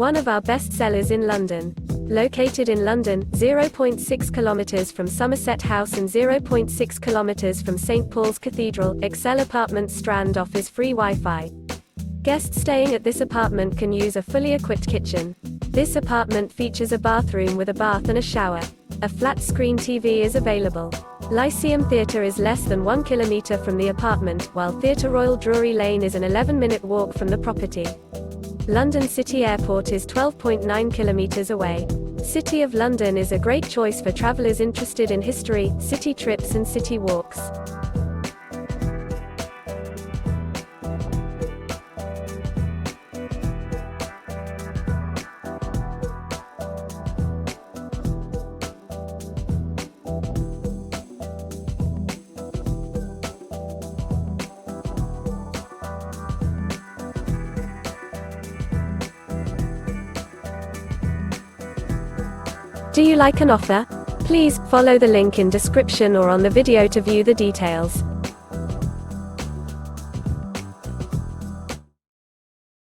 one of our best sellers in London. Located in London, 0.6 kilometers from Somerset House and 0.6 kilometers from St. Paul's Cathedral, Excel Apartments Strand offers free Wi-Fi. Guests staying at this apartment can use a fully equipped kitchen. This apartment features a bathroom with a bath and a shower. A flat-screen TV is available. Lyceum Theatre is less than 1 kilometer from the apartment, while Theatre Royal Drury Lane is an 11-minute walk from the property. London City Airport is 12.9 kilometers away. City of London is a great choice for travelers interested in history, city trips and city walks. Do you like an offer? Please follow the link in description or on the video to view the details.